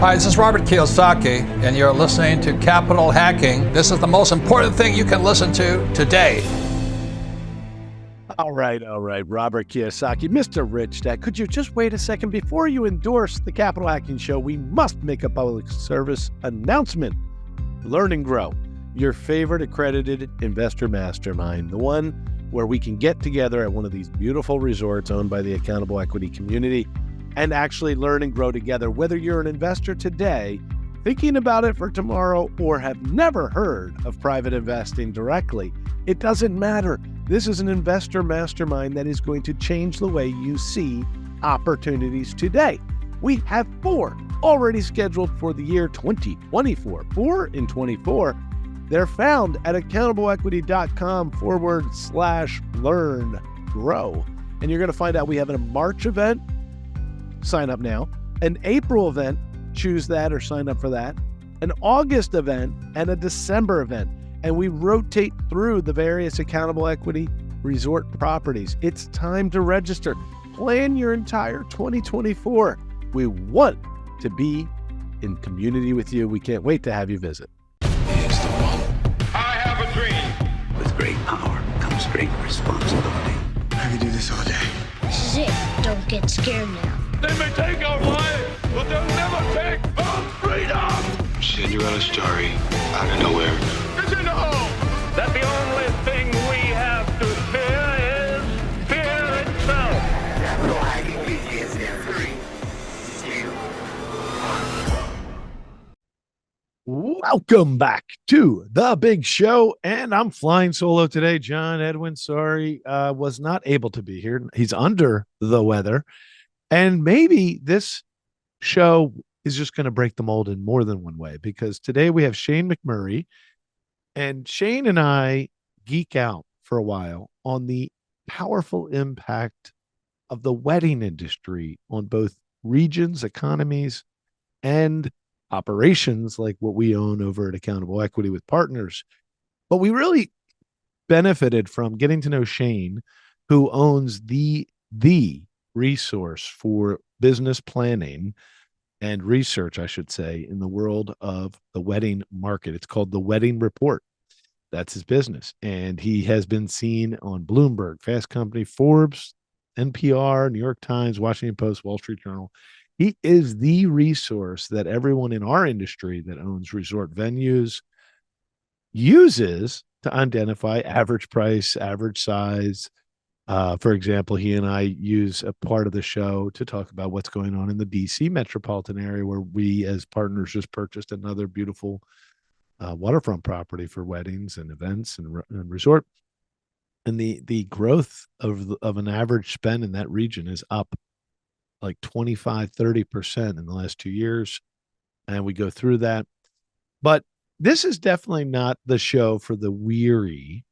Hi, this is Robert Kiyosaki, and you're listening to Capital Hacking. This is the most important thing you can listen to today. All right. Robert Kiyosaki, Mr. Rich Dad, could you just wait a second before you endorse the Capital Hacking Show? We must make a public service announcement. Learn and Grow, your favorite accredited investor mastermind, the one where we can get together at one of these beautiful resorts owned by the accountable equity community and actually learn and grow together. Whether you're an investor today, thinking about it for tomorrow, or have never heard of private investing directly, it doesn't matter. This is an investor mastermind that is going to change the way you see opportunities today. We have 4 already scheduled for the year 2024. 4 in 24. They're found at accountableequity.com/learn-grow. And you're going to find out we have a March event. Sign up now. An April event, choose that or sign up for that. An August event and a December event. And we rotate through the various accountable equity resort properties. It's time to register. Plan your entire 2024. We want to be in community with you. We can't wait to have you visit. Here's the one. I have a dream. With great power comes great responsibility. I can do this all day. This is it. Don't get scared now. They may take our lives, but they'll never take our freedom. Cinderella's story out of nowhere. Did you know that the only thing we have to fear is fear itself? Capital Hacking begins in 3, 2, 1. Welcome back to the big show. And I'm flying solo today. John Edwin, sorry, was not able to be here. He's under the weather. And maybe this show is just going to break the mold in more than one way, because today we have Shane McMurray, and Shane and I geek out for a while on the powerful impact of the wedding industry on both regions, economies, and operations like what we own over at Accountable Equity with partners. But we really benefited from getting to know Shane, who owns the resource for business planning and research, I should say, in the world of the wedding market. It's called The Wedding Report. That's his business. And he has been seen on Bloomberg, Fast Company, Forbes, NPR, New York Times, Washington Post, Wall Street Journal. He is the resource that everyone in our industry that owns resort venues uses to identify average price, average size. For example, he and I use a part of the show to talk about what's going on in the DC metropolitan area, where we as partners just purchased another beautiful waterfront property for weddings and events and resort. And the growth of an average spend in that region is up like 25-30% in the last 2 years. And we go through that. But this is definitely not the show for the weary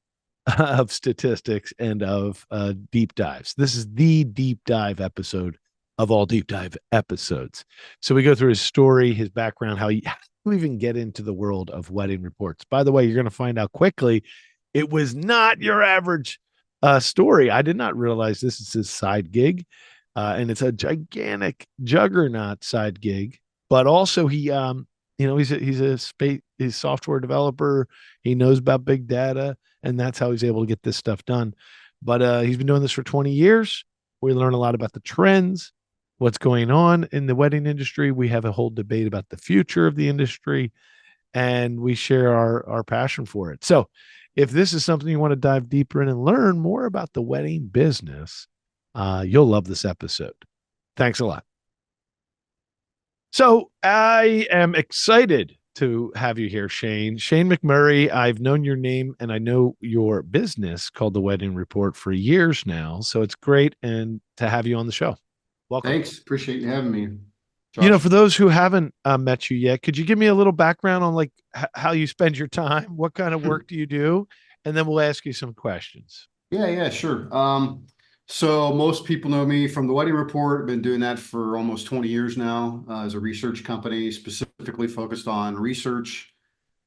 of statistics and of deep dives. This is the deep dive episode of all deep dive episodes. So we go through his story, his background, how to even get into the world of wedding reports. By the way, you're going to find out quickly, it was not your average story. I did not realize this is his side gig. And it's a gigantic juggernaut side gig, but also he's a software developer. He knows about big data, and that's how he's able to get this stuff done. But he's been doing this for 20 years. We learn a lot about the trends, what's going on in the wedding industry. We have a whole debate about the future of the industry, and we share our passion for it. So if this is something you want to dive deeper in and learn more about the wedding business, you'll love this episode. Thanks a lot. So I am excited to have you here, Shane. Shane McMurray, I've known your name and I know your business called The Wedding Report for years now. So it's great and to have you on the show. Welcome. Thanks. Appreciate you having me, Josh. You know, for those who haven't met you yet, could you give me a little background on like how you spend your time? What kind of work do you do? And then we'll ask you some questions. Yeah, sure. So most people know me from The Wedding Report. I've been doing that for almost 20 years now as a research company, specifically focused on research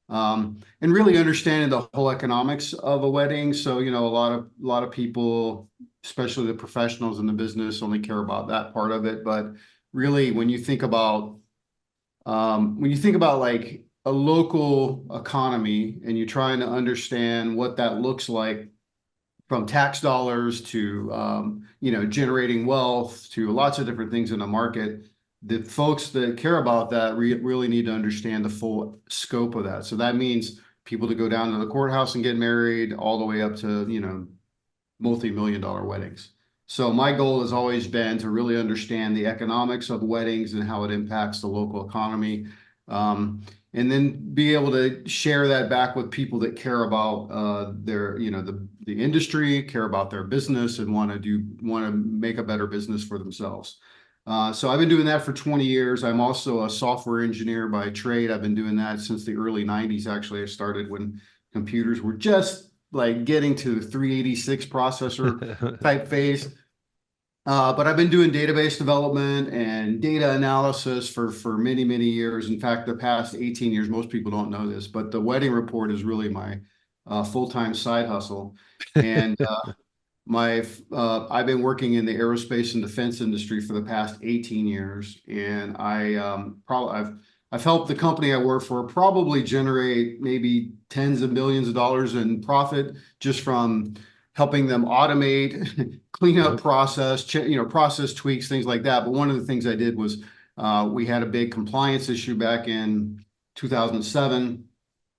and really understanding the whole economics of a wedding. So, you know, a lot of people, especially the professionals in the business, only care about that part of it. But really, when you think about When you think about like a local economy and you're trying to understand what that looks like from tax dollars to generating wealth to lots of different things in the market, the folks that care about that really need to understand the full scope of that. So that means people to go down to the courthouse and get married, all the way up to multi-million-dollar weddings. So my goal has always been to really understand the economics of weddings and how it impacts the local economy. And then be able to share that back with people that care about their, the industry, care about their business, and want to make a better business for themselves. So I've been doing that for 20 years. I'm also a software engineer by trade. I've been doing that since the early 90s. Actually, I started when computers were just like getting to 386 processor type phase. But I've been doing database development and data analysis for many, many years. In fact, the past 18 years, most people don't know this, but the wedding report is really my full-time side hustle. And I've been working in the aerospace and defense industry for the past 18 years. And I've helped the company I work for probably generate maybe tens of millions of dollars in profit just from helping them automate, clean up process, process tweaks, things like that. But one of the things I did was we had a big compliance issue back in 2007.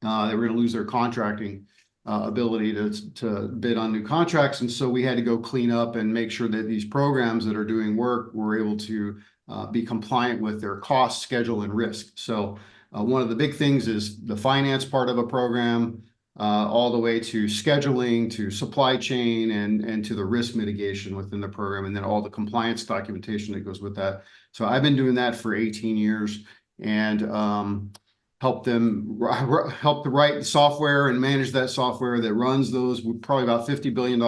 They were going to lose their contracting ability to bid on new contracts. And so we had to go clean up and make sure that these programs that are doing work were able to be compliant with their cost, schedule, and risk. So one of the big things is the finance part of a program, all the way to scheduling, to supply chain, and to the risk mitigation within the program, and then all the compliance documentation that goes with that. So I've been doing that for 18 years and help to write software and manage that software that runs those. Probably about $50 billion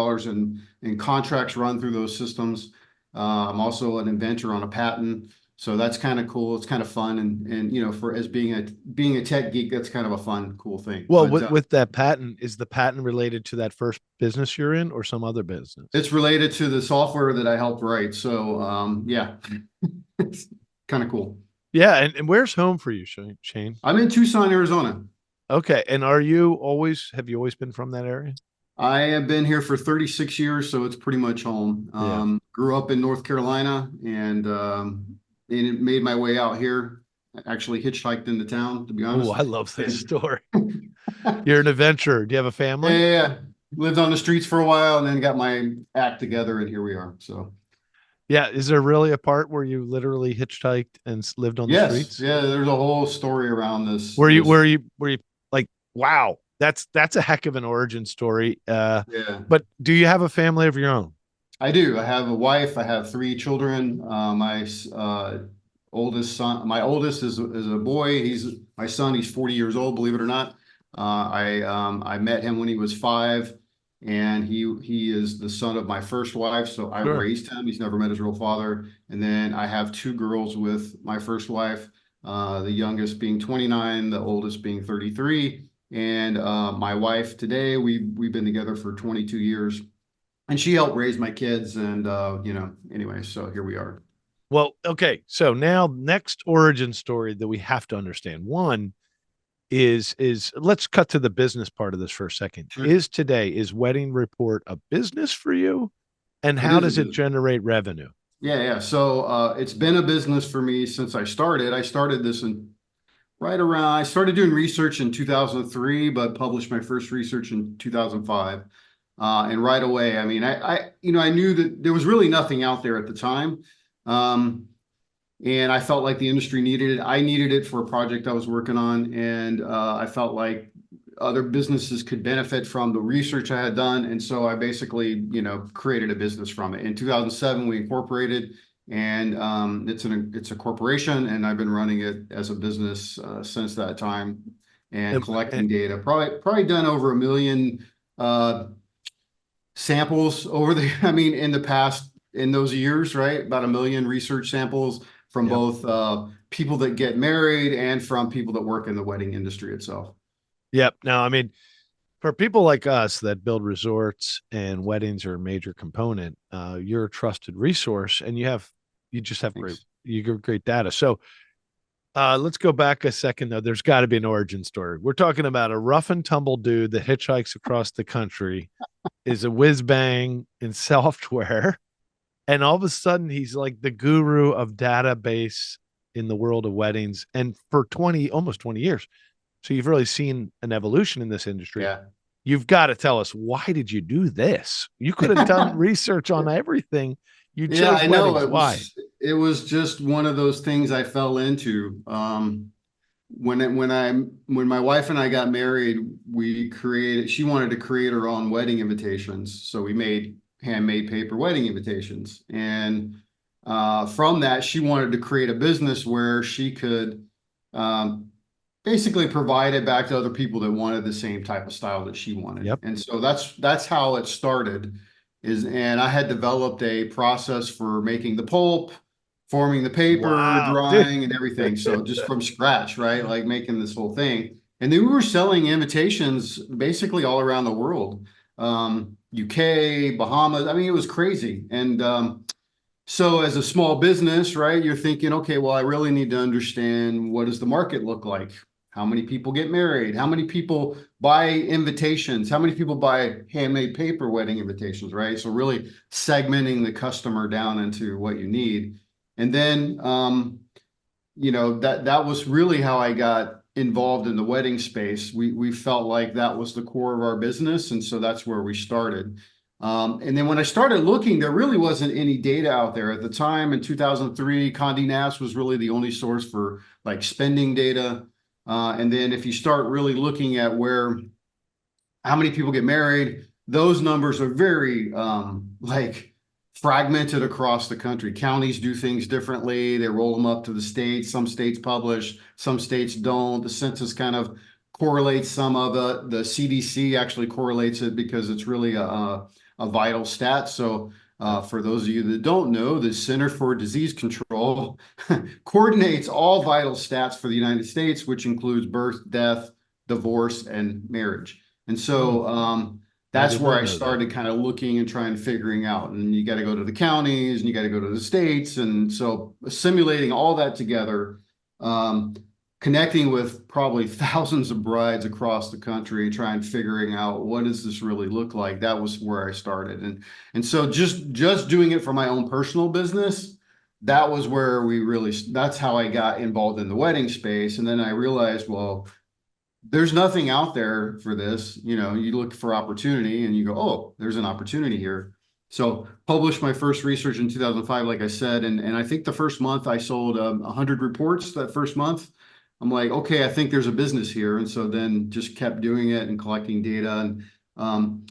in contracts run through those systems. I'm also an inventor on a patent. So that's kind of cool. It's kind of fun. And for as being a tech geek, that's kind of a fun, cool thing. Well, with that patent, is the patent related to that first business you're in or some other business? It's related to the software that I helped write. So yeah, it's kind of cool. Yeah. And where's home for you, Shane? I'm in Tucson, Arizona. Okay. And have you always been from that area? I have been here for 36 years, so it's pretty much home. Grew up in North Carolina and made my way out here. I actually hitchhiked into town, to be honest. Oh, I love this story. You're an adventurer. Do you have a family? Yeah. Lived on the streets for a while and then got my act together, and here we are. So yeah. Is there really a part where you literally hitchhiked and lived on the streets? Yeah, there's a whole story around this. Were you like, wow, that's a heck of an origin story. Yeah. But do you have a family of your own? I do. I have a wife. I have 3 children. My oldest is a boy. My son. He's 40 years old, believe it or not. I met him when he was 5, and he is the son of my first wife. So I raised him. He's never met his real father. And then I have 2 girls with my first wife, the youngest being 29, the oldest being 33. And my wife today, we've been together for 22 years. And she helped raise my kids, and anyway, so here we are. Well, okay. So now next origin story that we have to understand. One is let's cut to the business part of this for a second. Sure. Is Wedding Report a business for you? And how does it generate revenue? Yeah. So it's been a business for me since I started. I started this I started doing research in 2003, but published my first research in 2005. And right away, I mean, I knew that there was really nothing out there at the time. And I felt like the industry needed it. I needed it for a project I was working on. And I felt like other businesses could benefit from the research I had done. And so I basically, created a business from it. In 2007, we incorporated, and it's a corporation, and I've been running it as a business since that time, and collecting data. Probably done over 1 million samples in those years, right? About 1 million research samples from both people that get married and from people that work in the wedding industry itself. Yep. Now, I mean, for people like us that build resorts and weddings are a major component, you're a trusted resource, and you give great data. So Let's go back a second though. There's got to be an origin story. We're talking about a rough and tumble dude that hitchhikes across the country, is a whiz bang in software, and all of a sudden he's like the guru of database in the world of weddings, and for almost 20 years. So you've really seen an evolution in this industry. Yeah. You've got to tell us, why did you do this? You could have done research on everything. You chose Yeah, I know. weddings. Why? It was just one of those things I fell into. When my wife and I got married, she wanted to create her own wedding invitations. So we made handmade paper wedding invitations. And from that, she wanted to create a business where she could basically provide it back to other people that wanted the same type of style that she wanted. Yep. And so that's how it started. And I had developed a process for making the pulp, forming the paper, Wow. drying, and everything. So just from scratch, right? Like making this whole thing. And then we were selling invitations basically all around the world. UK, Bahamas. I mean, it was crazy. And so as a small business, right, you're thinking, okay, well, I really need to understand, what does the market look like? How many people get married? How many people buy invitations? How many people buy handmade paper wedding invitations, right? So really segmenting the customer down into what you need. And then, that was really how I got involved in the wedding space. We felt like that was the core of our business. And so that's where we started. And then when I started looking, there really wasn't any data out there at the time. In 2003, Condé Nast was really the only source for like spending data. And then if you start really looking at how many people get married, those numbers are very fragmented across the country. Counties do things differently. They roll them up to the states. Some states publish, some states don't. The census kind of correlates some of it. The CDC actually correlates it because it's really a vital stat. So for those of you that don't know, the Center for Disease Control coordinates all vital stats for the United States, which includes birth, death, divorce, and marriage. And so that's where I started kind of looking and trying to figuring out. And you got to go to the counties and you got to go to the states. And so simulating all that together, connecting with probably thousands of brides across the country, trying figuring out, what does this really look like? That was where I started. And so just doing it for my own personal business, that was where that's how I got involved in the wedding space. And then I realized, well, there's nothing out there for this. You look for opportunity and you go, oh, there's an opportunity here. So published my first research in 2005, like I said, and I think the first month I sold 100 reports that first month. I'm like, okay, I think there's a business here. And so then just kept doing it and collecting data and,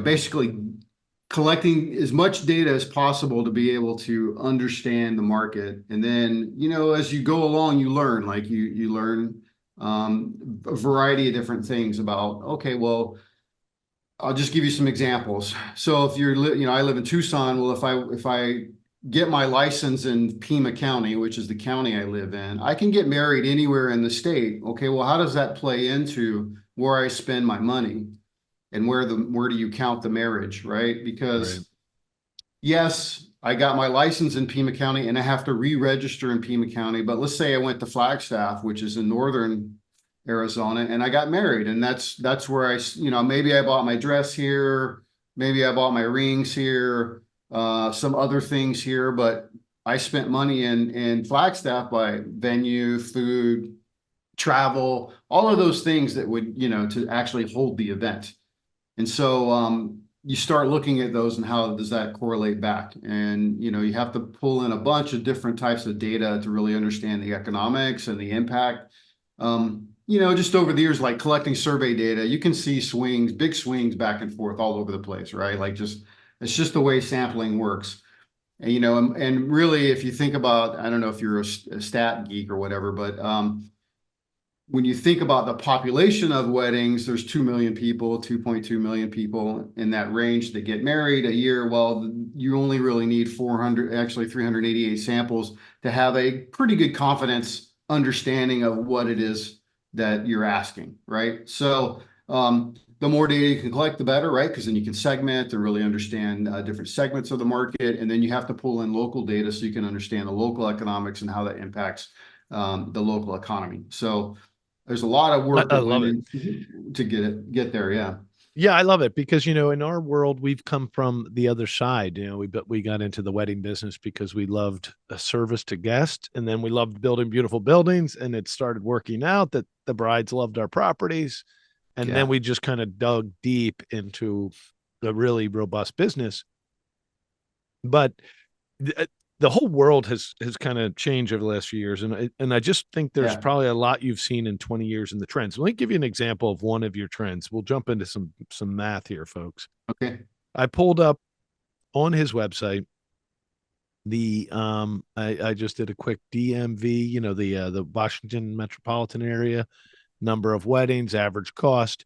basically collecting as much data as possible to be able to understand the market. And then, as you go along, you learn, like you learn a variety of different things about, okay, well, I'll just give you some examples. So if I live in Tucson. Well, if I get my license in Pima County, which is the county I live in, I can get married anywhere in the state. Okay, well, how does that play into where I spend my money and where do you count the marriage, right? Because yes, I got my license in Pima County and I have to re-register in Pima County. But let's say I went to Flagstaff, which is in northern Arizona, and I got married. And that's where maybe I bought my dress here, maybe I bought my rings here, some other things here, but I spent money in Flagstaff by venue, food, travel, all of those things that would, to actually hold the event. And so you start looking at those and how does that correlate back? And, you have to pull in a bunch of different types of data to really understand the economics and the impact. Just over the years, like collecting survey data, you can see big swings back and forth all over the place, right? Like it's just the way sampling works. And, and really, if you think about, I don't know if you're a stat geek or whatever, but when you think about the population of weddings, there's 2 million people, 2.2 million people in that range that get married a year. Well, you only really need 388 samples to have a pretty good confidence understanding of what it is that you're asking, right? So the more data you can collect, the better, right? Because then you can segment and really understand different segments of the market. And then you have to pull in local data so you can understand the local economics and how that impacts the local economy. So there's a lot of work I that went love it. in to get there. Yeah. Yeah, I love it because, in our world, we've come from the other side. We got into the wedding business because we loved a service to guests, and then we loved building beautiful buildings, and it started working out that the brides loved our properties. And then Yeah. we just kind of dug deep into the really robust business. But the whole world has kind of changed over the last few years, and I just think there's Yeah. probably a lot you've seen in 20 years in the trends. Let me give you an example of one of your trends. We'll jump into some math here, folks. Okay. I pulled up on his website the I just did a quick DMV, the Washington metropolitan area, number of weddings, average cost.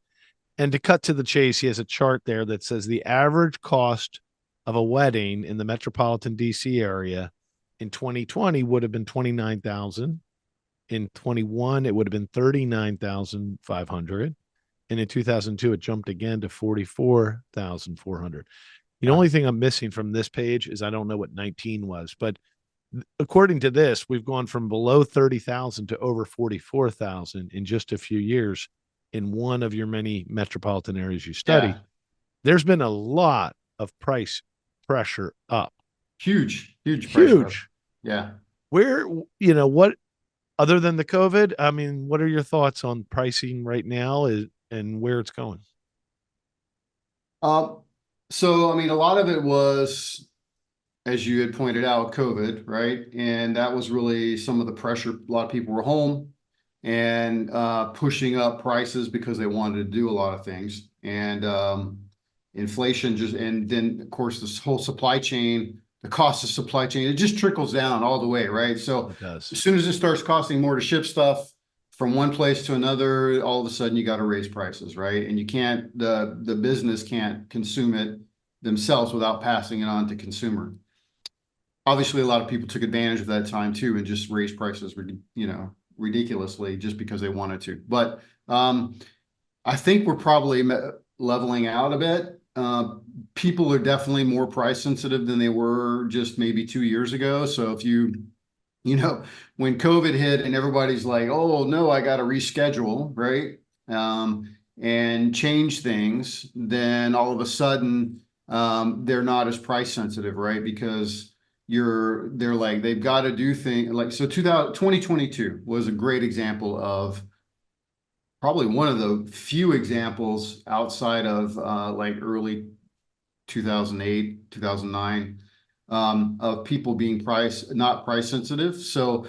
And to cut to the chase, he has a chart there that says the average cost of a wedding in the metropolitan DC area in 2020 would have been 29,000. In 21, it would have been 39,500. And in 2002, it jumped again to 44,400. The only thing I'm missing from this page is I don't know what 19 was, but according to this, we've gone from below 30,000 to over 44,000 in just a few years in one of your many metropolitan areas you study. Yeah. There's been a lot of price pressure up. Huge price pressure. Yeah. Where, what, other than the COVID, I mean, what are your thoughts on pricing right now and where it's going? So, I mean, a lot of it was, as you had pointed out, COVID, right? And that was really some of the pressure. A lot of people were home and pushing up prices because they wanted to do a lot of things. And inflation and then, of course, this whole supply chain, the cost of supply chain, it just trickles down all the way, right? So as soon as it starts costing more to ship stuff from one place to another, all of a sudden you got to raise prices, right? And you can't, the business can't consume it themselves without passing it on to consumer. Obviously, a lot of people took advantage of that time too and just raised prices, ridiculously just because they wanted to. But I think we're probably leveling out a bit. People are definitely more price sensitive than they were just maybe 2 years ago. So if when COVID hit and everybody's like, oh no, I got to reschedule, right? And change things, then all of a sudden they're not as price sensitive, right? Because they've got to do things like, so 2022 was a great example of probably one of the few examples outside of like early 2008, 2009, of people being not price sensitive. So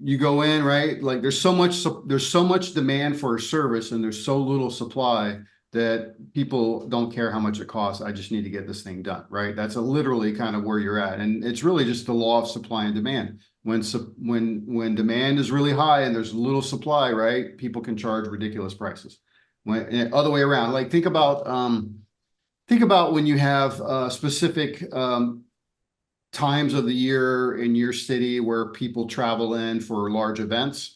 you go in, right? Like there's so much demand for a service and there's so little supply that people don't care how much it costs. I just need to get this thing done, right? That's literally kind of where you're at. And it's really just the law of supply and demand. When demand is really high and there's little supply, right? People can charge ridiculous prices. Other way around, like think about when you have specific times of the year in your city where people travel in for large events.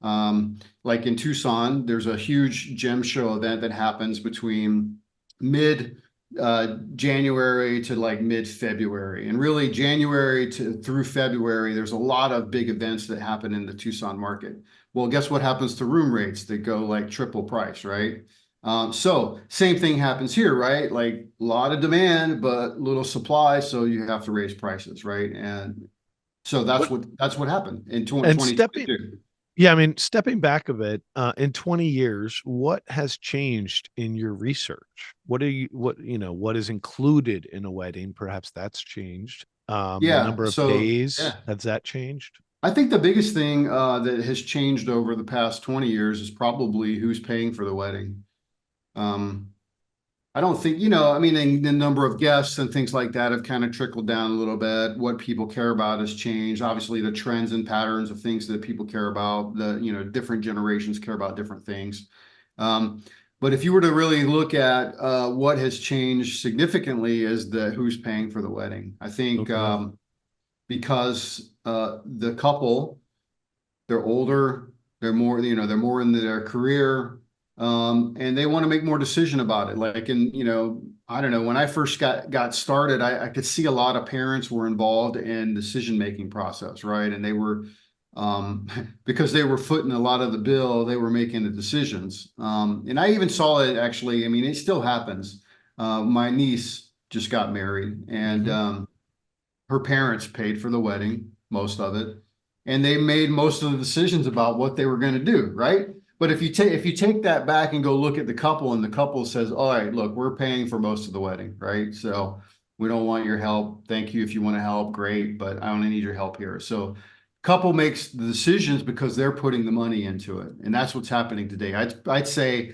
Like in Tucson, there's a huge gem show event that happens between mid January to like mid-February. And really January through February, there's a lot of big events that happen in the Tucson market. Well, guess what happens to room rates that go like triple price, right? So same thing happens here, right? Like a lot of demand, but little supply. So you have to raise prices, right? And so that's what happened in 2022. Yeah, I mean, stepping back a bit, in 20 years, what has changed in your research? What is included in a wedding? Perhaps that's changed. The number of days, has that changed? I think the biggest thing that has changed over the past 20 years is probably who's paying for the wedding. I don't think, the number of guests and things like that have kind of trickled down a little bit. What people care about has changed. Obviously, the trends and patterns of things that people care about, different generations care about different things. But if you were to really look at what has changed significantly is who's paying for the wedding. I think because the couple, they're older, they're more into their career. And they want to make more decision about it. Like I don't know, when I first got started, I could see a lot of parents were involved in decision-making process, right? And they were because they were footing a lot of the bill, they were making the decisions. And I even saw it actually, I mean, it still happens. My niece just got married, and her parents paid for the wedding, most of it, and they made most of the decisions about what they were going to do, right? But if you take that back and go look at the couple, and the couple says, all right, look, we're paying for most of the wedding, right? So we don't want your help. Thank you if you want to help, great, but I only need your help here. So couple makes the decisions because they're putting the money into it. And that's what's happening today. I'd say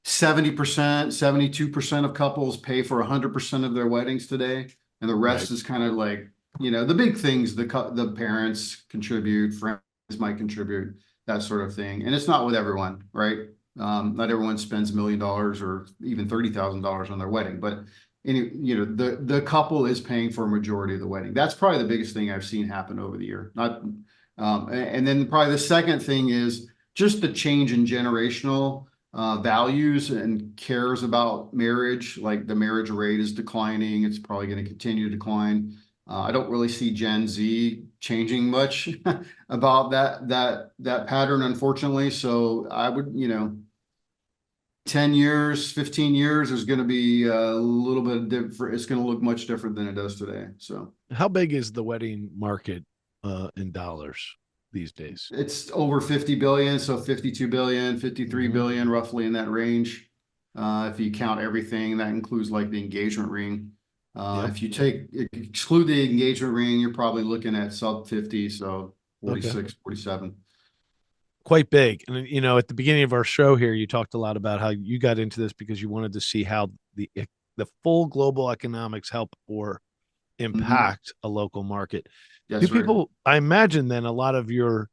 70%, 72% of couples pay for 100% of their weddings today. And the rest is kind of like, you know, the big things, the parents contribute, friends might contribute, that sort of thing. And it's not with everyone, right? Not everyone spends $1 million or even $30,000 on their wedding, but you know, the couple is paying for a majority of the wedding. That's probably the biggest thing I've seen happen over the year. And then probably the second thing is just the change in generational values and cares about marriage. Like the marriage rate is declining. It's probably going to continue to decline. I don't really see Gen Z changing much about that pattern, unfortunately. So I would, you know, 10 years, 15 years is going to be a little bit different. It's going to look much different than it does today. So how big is the wedding market in dollars these days? It's over 50 billion. So 52 billion, 53 billion, roughly in that range. If you count everything, that includes like the engagement ring. If you exclude the engagement ring, you're probably looking at sub 50. So 46, 47. Quite big. And, you know, at the beginning of our show here, you talked a lot about how you got into this because you wanted to see how the full global economics help or impact a local market. Do people, I imagine then a lot of your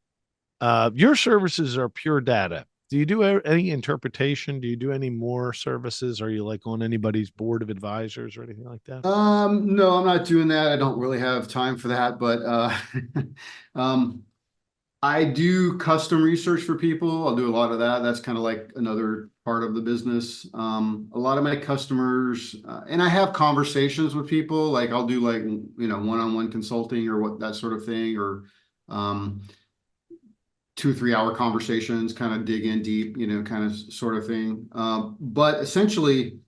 services are pure data. Do you do any interpretation? Do you do any more services? Are you like on anybody's board of advisors or anything like that? No, I'm not doing that. I don't really have time for that, but I do custom research for people. I'll do a lot of that. That's kind of like another part of the business. A lot of my customers, and I have conversations with people, like I'll do like, you know, one-on-one consulting or what, that sort of thing, or 2 or 3 hour conversations, kind of dig in deep, you know, kind of sort of thing. But essentially,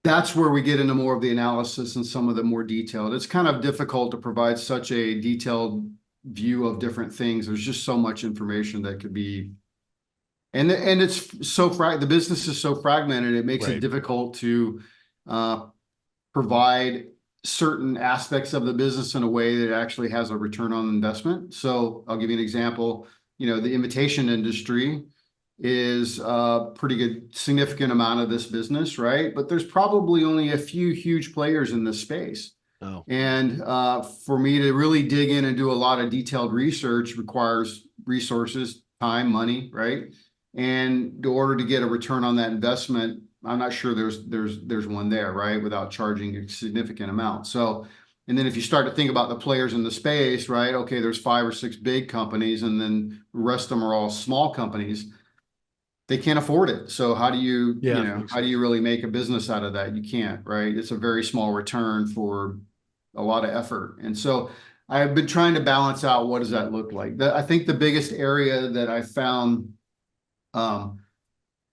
that's where we get into more of the analysis and some of the more detailed. It's kind of difficult to provide such a detailed view of different things. There's just so much information that could be, and it's so the business is so fragmented, it makes it difficult to provide certain aspects of the business in a way that actually has a return on investment. So I'll give you an example. You know, the invitation industry is a pretty good, significant amount of this business, right? But there's probably only a few huge players in this space. And for me to really dig in and do a lot of detailed research requires resources, time, money, right? And in order to get a return on that investment, I'm not sure there's one there, right? Without charging a significant amount. So, and then if you start to think about the players in the space, right? Okay, there's 5 or 6 big companies, and then the rest of them are all small companies. They can't afford it. So how do you, you know, how do you really make a business out of that? You can't, right? It's a very small return for a lot of effort. And so I've been trying to balance out, what does that look like? I think the biggest area that I found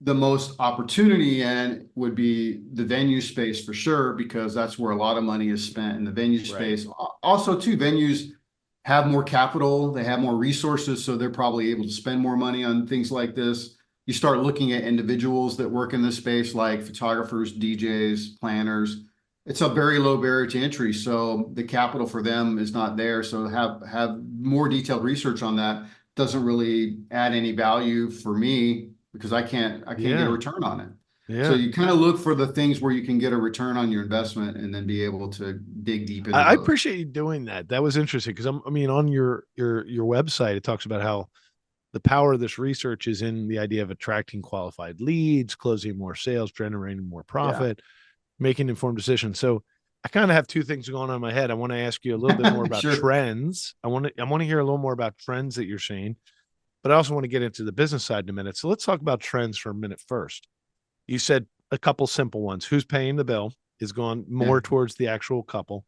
the most opportunity in would be the venue space for sure, because that's where a lot of money is spent in the venue space. Also too, venues have more capital, they have more resources, so they're probably able to spend more money on things like this. You start looking at individuals that work in this space, like photographers, DJs, planners. It's a very low barrier to entry, so the capital for them is not there. So have more detailed research on that doesn't really add any value for me, because I can't get a return on it. So you kind of look for the things where you can get a return on your investment and then be able to dig deep into I appreciate you doing that. That was interesting, because I mean, on your website, it talks about how the power of this research is in the idea of attracting qualified leads, closing more sales, generating more profit, making informed decisions. So I kind of have 2 things going on in my head. I want to ask you a little bit more about trends. I want to hear a little more about trends that you're seeing, but I also want to get into the business side in a minute. So let's talk about trends for a minute first. You said a couple simple ones. Who's paying the bill is going more towards the actual couple.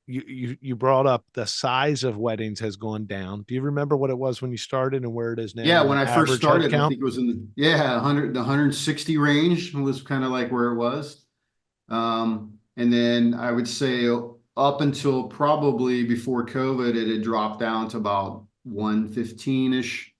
you brought up the size of weddings has gone down. Do you remember what it was when you started and where it is now? Yeah, when the I first average started, head I count? think it was in the 160 range was kind of like where it was. And then I would say up until probably before COVID, it had dropped down to about 115-ish,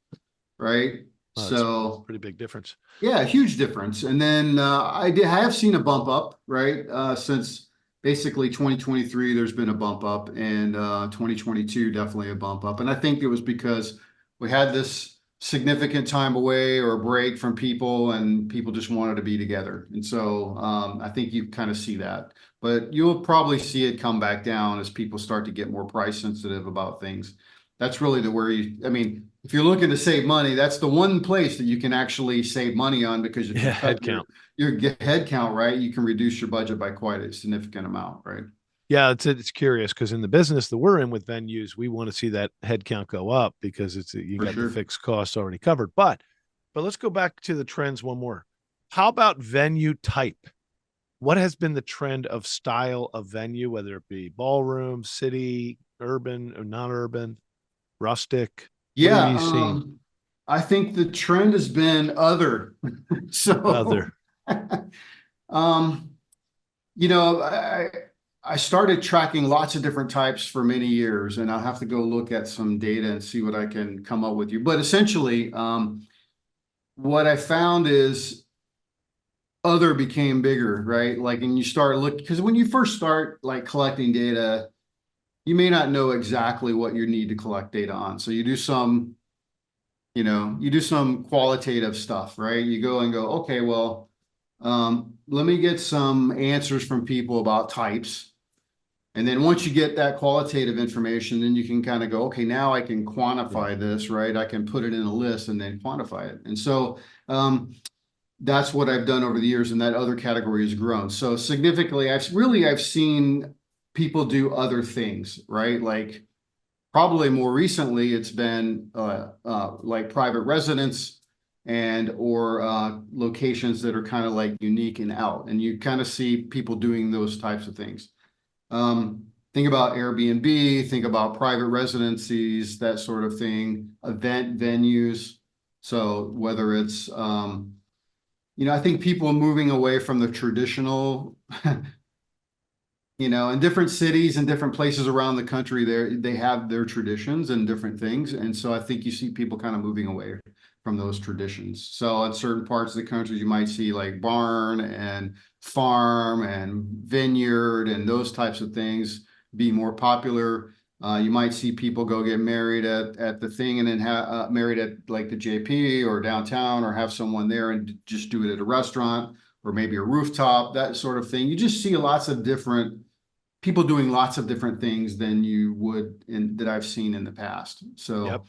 right? Oh, that's So pretty big difference. yeah, huge difference. And then I have seen a bump up, right? Since basically 2023, there's been a bump up, and 2022 definitely a bump up. And I think it was because we had this significant time away or a break from people, and people just wanted to be together. And so I think you kind of see that. But you'll probably see it come back down as people start to get more price sensitive about things. That's really I mean, if you're looking to save money, that's the one place that you can actually save money on, because if you cut Head count. your head count, right, you can reduce your budget by quite a significant amount, right? Yeah, it's curious because in the business that we're in with venues, we want to see that head count go up because you For got sure. the fixed costs already covered. But let's go back to the trends one more. How about venue type? What has been the trend of style of venue, whether it be ballroom, city, urban or non-urban, rustic? What have Yeah, you seen? I think the trend has been other. So, Other. um, I started tracking lots of different types for many years, and I'll have to go look at some data and see what I can come up with you. But essentially, what I found is other became bigger, right? Like, and you start looking, because when you first start like collecting data, you may not know exactly what you need to collect data on. So you do some qualitative stuff, right? You go and go, okay, well, let me get some answers from people about types. And then once you get that qualitative information, then you can kind of go, okay, now I can quantify this, right? I can put it in a list and then quantify it. And so that's what I've done over the years, and that other category has grown. So significantly, I've seen people do other things, right? Like probably more recently, it's been like private residence or locations that are kind of like unique and out, and you kind of see people doing those types of things. Think about Airbnb, think about private residencies, that sort of thing, event venues. So whether it's, I think people are moving away from the traditional, in different cities and different places around the country, they have their traditions and different things. And so I think you see people kind of moving away from those traditions. So in certain parts of the country, you might see like barn and farm and vineyard and those types of things be more popular. You might see people go get married at the thing and then have married at like the JP or downtown, or have someone there and just do it at a restaurant or maybe a rooftop, that sort of thing. You just see lots of different people doing lots of different things than you would that I've seen in the past. So, Yep.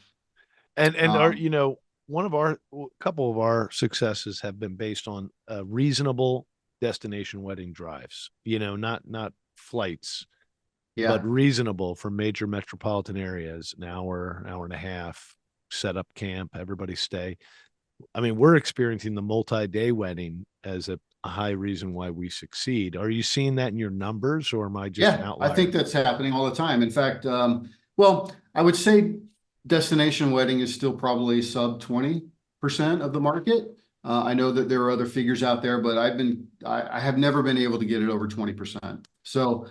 And a couple of our successes have been based on reasonable destination wedding drives, not flights, yeah, but reasonable for major metropolitan areas, an hour and a half, set up camp, everybody stay. I mean, we're experiencing the multi-day wedding as a high reason why we succeed. Are you seeing that in your numbers, or am I just an yeah, outlier? I think that's happening all the time. In fact, well, I would say destination wedding is still probably sub 20% of the market. I know that there are other figures out there, but I have never been able to get it over 20%. So,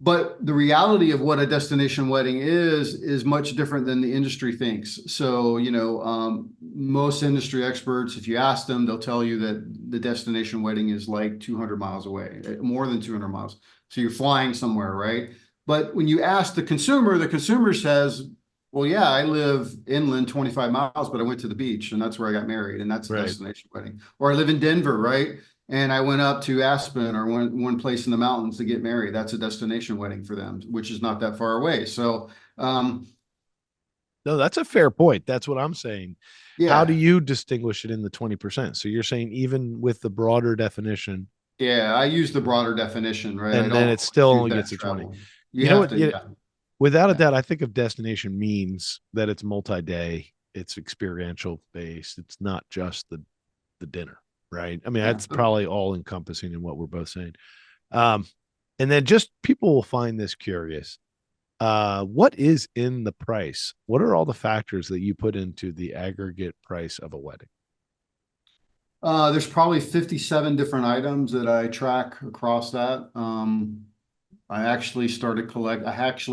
but the reality of what a destination wedding is much different than the industry thinks. So, most industry experts, if you ask them, they'll tell you that the destination wedding is like 200 miles away, more than 200 miles. So you're flying somewhere, right? But when you ask the consumer says, well, yeah, I live inland 25 miles, but I went to the beach and that's where I got married, and that's a Right. destination wedding. Or I live in Denver, right? And I went up to Aspen or one place in the mountains to get married. That's a destination wedding for them, which is not that far away. So, No, that's a fair point. That's what I'm saying. yeah. How do you distinguish it in the 20%? So you're saying even with the broader definition, Yeah, I use the broader definition, right? and I then don't it still use only that gets to 20. travel. You know what? Yeah. Without a Yeah. doubt, I think of destination means that it's multi-day, it's experiential based. It's not just the dinner, right? I mean, Yeah. that's probably all encompassing in what we're both saying. And then just people will find this curious. What is in the price? What are all the factors that you put into the aggregate price of a wedding? There's probably 57 different items that I track across that. I actually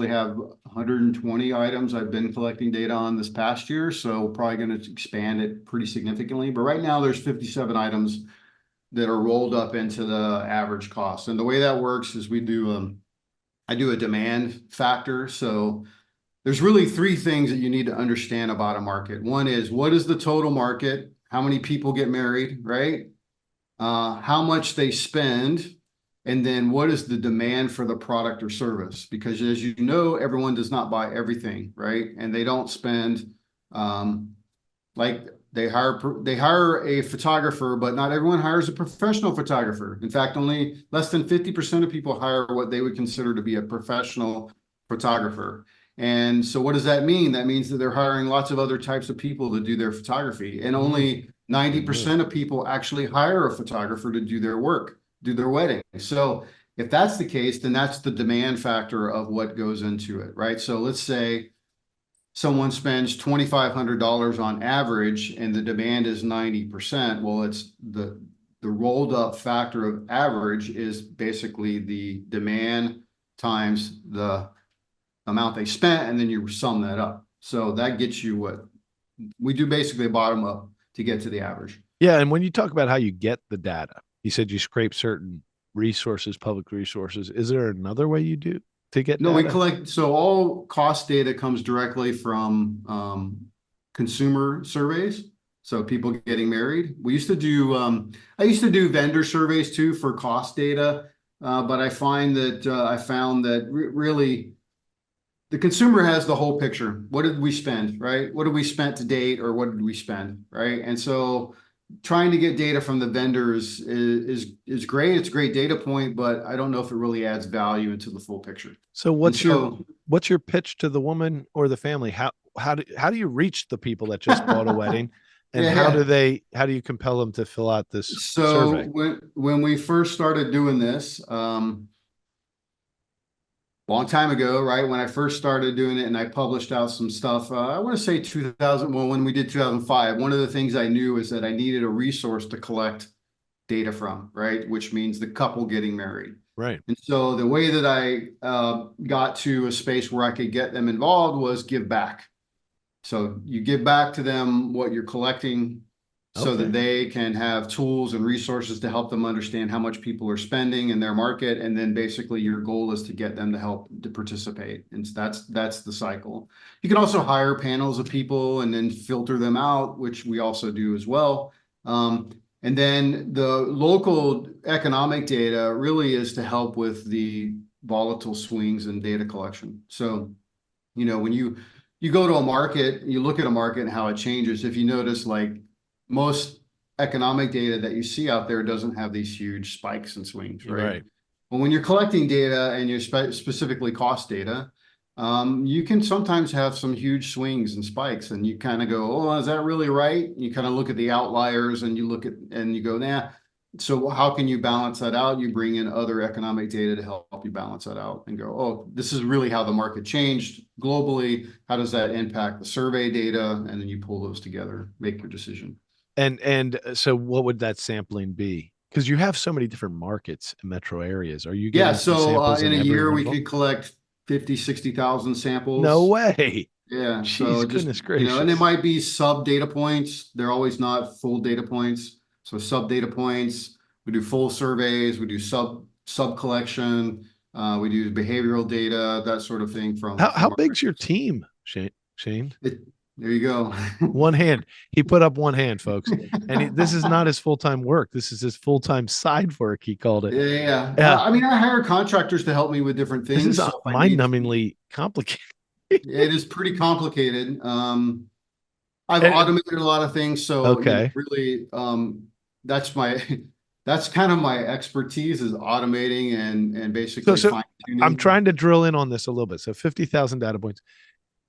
have 120 items I've been collecting data on this past year, so probably going to expand it pretty significantly. But right now there's 57 items that are rolled up into the average cost. And the way that works is I do a demand factor. So there's really three things that you need to understand about a market. One is, what is the total market? How many people get married, right? How much they spend, and then what is the demand for the product or service? Because as you know, everyone does not buy everything, right? And they don't spend, like they hire a photographer, but not everyone hires a professional photographer. In fact, only less than 50% of people hire what they would consider to be a professional photographer. And so what does that mean? That means that they're hiring lots of other types of people to do their photography. And only 90% of people actually hire a photographer to do their work, do their wedding. So if that's the case, then that's the demand factor of what goes into it, right? So let's say someone spends $2,500 on average and the demand is 90%. Well, it's the rolled up factor of average is basically the demand times the amount they spent, and then you sum that up. So that gets you what we do, basically bottom up to get to the average. Yeah. And when you talk about how you get the data, you said you scrape certain resources, public resources. Is there another way you do to get No, data? we collect, so all cost data comes directly from consumer surveys. So people getting married. We used to do, I used to do vendor surveys too for cost data. But I found that really the consumer has the whole picture. What did we spend, right? What did we spend to date, or what did we spend, right? And so trying to get data from the vendors is great. It's a great data point, but I don't know if it really adds value into the full picture. So what's your pitch to the woman or the family? How do you reach the people that just bought a wedding? And how do you compel them to fill out this survey? When we first started doing this, long time ago, right? When I first started doing it and I published out some stuff, I want to say 2000, well, when we did 2005, one of the things I knew is that I needed a resource to collect data from, right? Which means the couple getting married. Right. And so the way that I got to a space where I could get them involved was give back. So you give back to them what you're collecting so that they can have tools and resources to help them understand how much people are spending in their market. And then basically your goal is to get them to help to participate. And that's the cycle. You can also hire panels of people and then filter them out, which we also do as well. And then the local economic data really is to help with the volatile swings in data collection. So, you know, when you go to a market, you look at a market and how it changes. If you notice, like, most economic data that you see out there doesn't have these huge spikes and swings, right? Well, when you're collecting data and you're specifically cost data, you can sometimes have some huge swings and spikes, and you kind of go, oh, is that really right? You kind of look at the outliers and you go, nah. So how can you balance that out? You bring in other economic data to help you balance that out and go, oh, this is really how the market changed globally. How does that impact the survey data? And then you pull those together, make your decision. And so what would that sampling be? Because you have so many different markets and metro areas. Are you getting samples in a year we could collect 50,000-60,000 samples. No way. Yeah. Jeez, So just, goodness gracious. you know, and it might be sub data points. They're always not full data points. So sub data points, we do full surveys, we do sub collection, we do behavioral data, that sort of thing. How big's your team, Shane? There you go. One hand. He put up one hand, folks. And this is not his full-time work. This is his full-time side work, he called it. Yeah. I mean, I hire contractors to help me with different things. This is mind-numbingly complicated. It is pretty complicated. I've automated a lot of things. So really, that's kind of my expertise, is automating and basically fine-tuning. I'm trying to drill in on this a little bit. So 50,000 data points.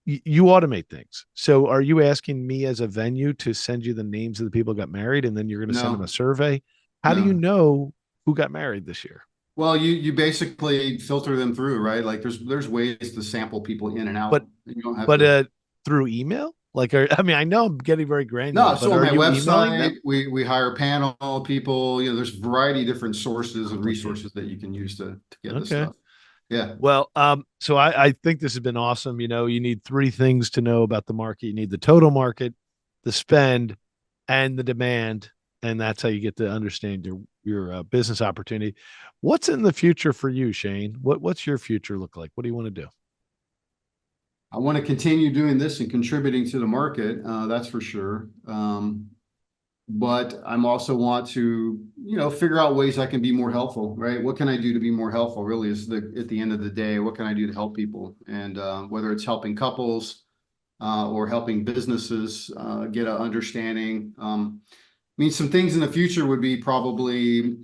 You automate things. So are you asking me as a venue to send you the names of the people who got married, and then you're going to send them a survey? How do you know who got married this year? Well, you basically filter them through, right? Like there's ways to sample people in and out. But You don't have but to. through email? Like, I mean, I know I'm getting very granular, No, but so on are my you emailing website, them? we hire panel people. There's a variety of different sources and Complicated. resources that you can use to get this Okay. stuff. Yeah. Well, so I think this has been awesome. You need three things to know about the market. You need the total market, the spend, and the demand, and that's how you get to understand your business opportunity. What's in the future for you, Shane? What's your future look like? What do you want to do? I want to continue doing this and contributing to the market. That's for sure. But I'm also want to, figure out ways I can be more helpful, right? What can I do to be more helpful? Really, is at the end of the day, what can I do to help people? And whether it's helping couples or helping businesses get an understanding. I mean, some things in the future would be probably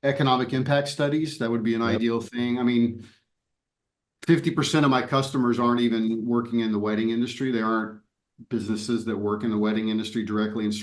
economic impact studies. That would be an Yep. ideal thing. I mean, 50% of my customers aren't even working in the wedding industry. They aren't businesses that work in the wedding industry directly and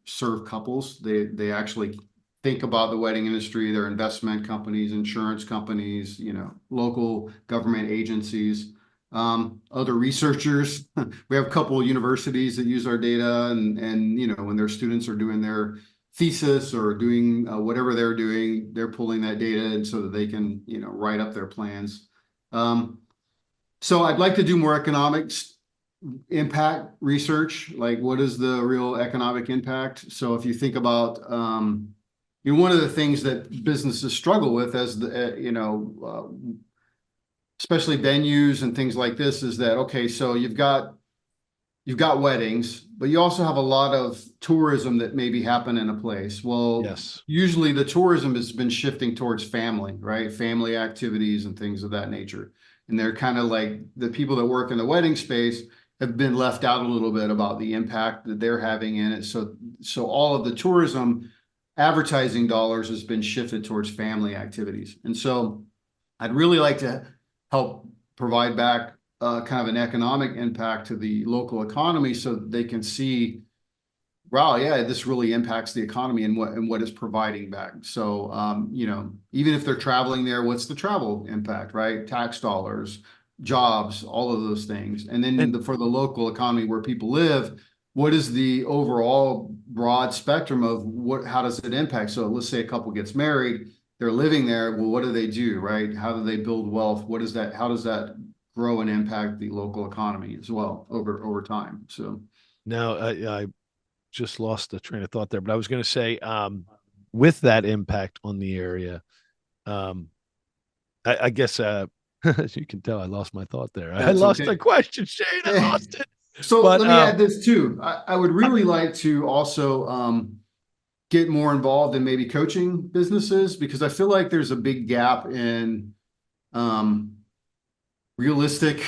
serve couples. They actually think about the wedding industry, their investment companies, insurance companies, local government agencies, other researchers. We have a couple of universities that use our data, and when their students are doing their thesis or doing whatever they're doing, they're pulling that data and so that they can write up their plans. So I'd like to do more economics impact research, like what is the real economic impact? So if you think about, one of the things that businesses struggle with as especially venues and things like this is that, okay, so you've got weddings, but you also have a lot of tourism that maybe happen in a place. Well, Yes. usually the tourism has been shifting towards family, right? Family activities and things of that nature. And they're kind of like the people that work in the wedding space have been left out a little bit about the impact that they're having in it. So all of the tourism advertising dollars has been shifted towards family activities. And so I'd really like to help provide back kind of an economic impact to the local economy so that they can see, wow, yeah, this really impacts the economy and what it's providing back. So, even if they're traveling there, what's the travel impact, right? Tax dollars, jobs, all of those things. And then for the local economy where people live, what is the overall broad spectrum of how does it impact? So let's say a couple gets married, they're living there. Well, what do they do, right? How do they build wealth? How does that grow and impact the local economy as well over time? So Now, I just lost the train of thought there, but I was going to say, with that impact on the area, I guess, as you can tell, I lost my thought there. I lost the question, Shane. I lost it. So But, let me add this too. I would really like to also get more involved in maybe coaching businesses, because I feel like there's a big gap in realistic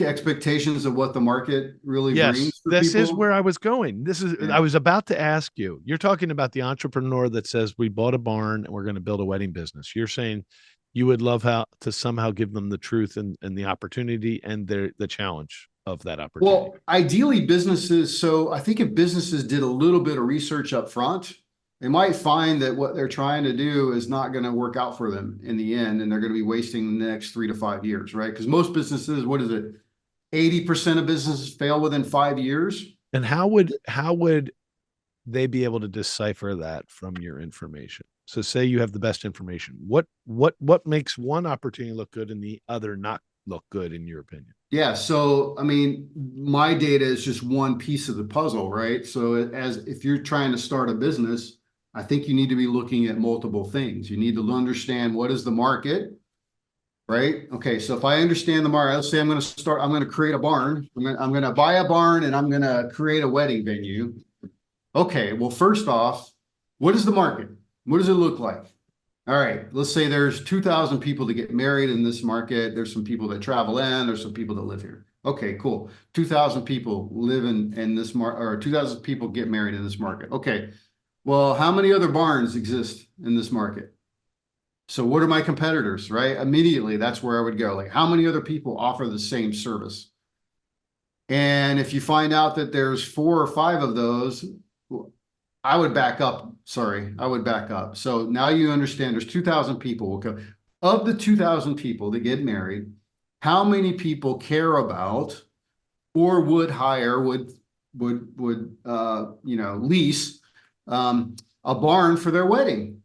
expectations of what the market really brings yes, for this is people. where I was going. I was about to ask you. You're talking about the entrepreneur that says, we bought a barn and we're going to build a wedding business. You're saying you would love to somehow give them the truth and the opportunity and the challenge of that opportunity. Well, ideally businesses. So I think if businesses did a little bit of research up front, they might find that what they're trying to do is not going to work out for them in the end, and they're going to be wasting the next 3 to 5 years, right? Because most businesses, what is it? 80% of businesses fail within 5 years. And how would they be able to decipher that from your information? So say you have the best information. What makes one opportunity look good and the other not look good in your opinion? Yeah. So, I mean, my data is just one piece of the puzzle, right? So if you're trying to start a business, I think you need to be looking at multiple things. You need to understand what is the market, right? Okay. So if I understand the market, let's say I'm going to create a barn. I'm going to buy a barn and I'm going to create a wedding venue. Okay. Well, first off, what is the market? What does it look like? All right, let's say there's 2,000 people that get married in this market. There's some people that travel in, there's some people that live here. Okay, cool. 2,000 people live in this market, or 2,000 people get married in this market. Okay, well, how many other barns exist in this market? So what are my competitors, right? Immediately, that's where I would go. Like, how many other people offer the same service? And if you find out that there's 4 or 5 of those, I would back up. Sorry, I would back up. So now you understand there's 2,000 people. Okay. Of the 2,000 people that get married, how many people care about or would hire, lease a barn for their wedding?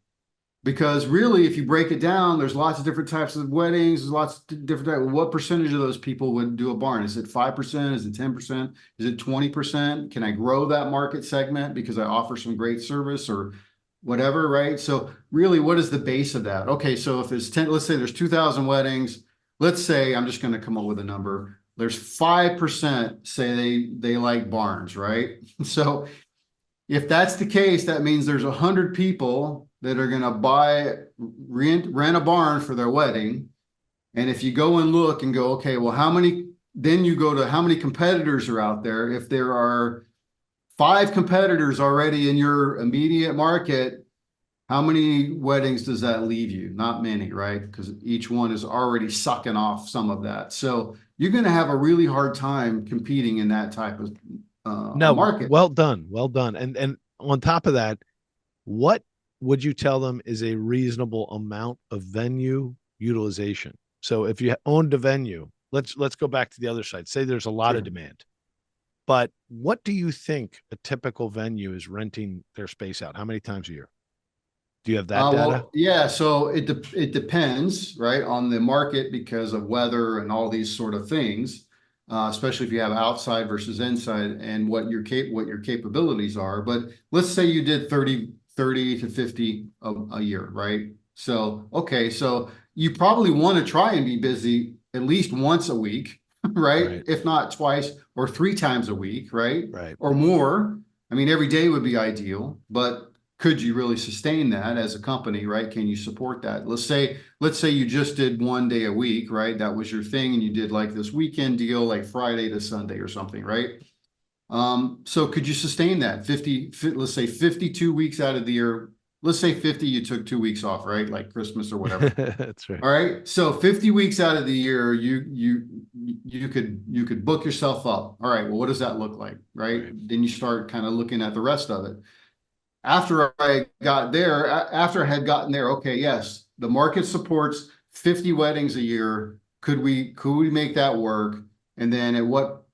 Because really, if you break it down, there's lots of different types of weddings. There's lots of different types. What percentage of those people would do a barn? Is it 5%? Is it 10%? Is it 20%? Can I grow that market segment because I offer some great service or whatever, right? So really, what is the base of that? Okay, so if there's 10, let's say there's 2,000 weddings. Let's say, I'm just going to come up with a number. There's 5% say they like barns, right? So if that's the case, that means there's 100 people that are going to rent a barn for their wedding. And if you go and look and go, okay, well, then you go to how many competitors are out there? If there are 5 competitors already in your immediate market, how many weddings does that leave you? Not many, right? Because each one is already sucking off some of that. So you're going to have a really hard time competing in that type of market. Well done. Well done. And on top of that, what would you tell them is a reasonable amount of venue utilization? So if you owned a venue, let's go back to the other side. Say there's a lot of demand, but what do you think a typical venue is renting their space out? How many times a year? Do you have that data? Well, yeah, so it depends, right, on the market because of weather and all these sort of things, especially if you have outside versus inside and what your capabilities are. But let's say you did 30 to 50 a year, right? So, okay, so you probably want to try and be busy at least once a week, right? If not twice or 3 times a week, right? Or more. I mean, every day would be ideal, but could you really sustain that as a company, right? Can you support that? Let's say you just did 1 day a week, right? That was your thing, and you did like this weekend deal, like Friday to Sunday or something, right? So could you sustain that? Let's say 52 weeks out of the year. Let's say 50, you took 2 weeks off, right? Like Christmas or whatever. That's right. All right. So 50 weeks out of the year, you could book yourself up. All right. Well, what does that look like? Right. Then you start kind of looking at the rest of it. After I had gotten there, okay, yes, the market supports 50 weddings a year. Could we make that work? And then at what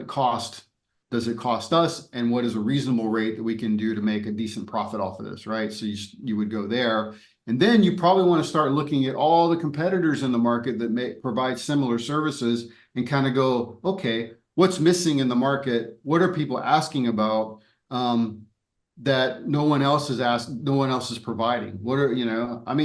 cost does it cost us? And what is a reasonable rate that we can do to make a decent profit off of this, right? So you would go there. And then you probably want to start looking at all the competitors in the market that may provide similar services and kind of go, okay, what's missing in the market? What are people asking about that no one else is providing? What are,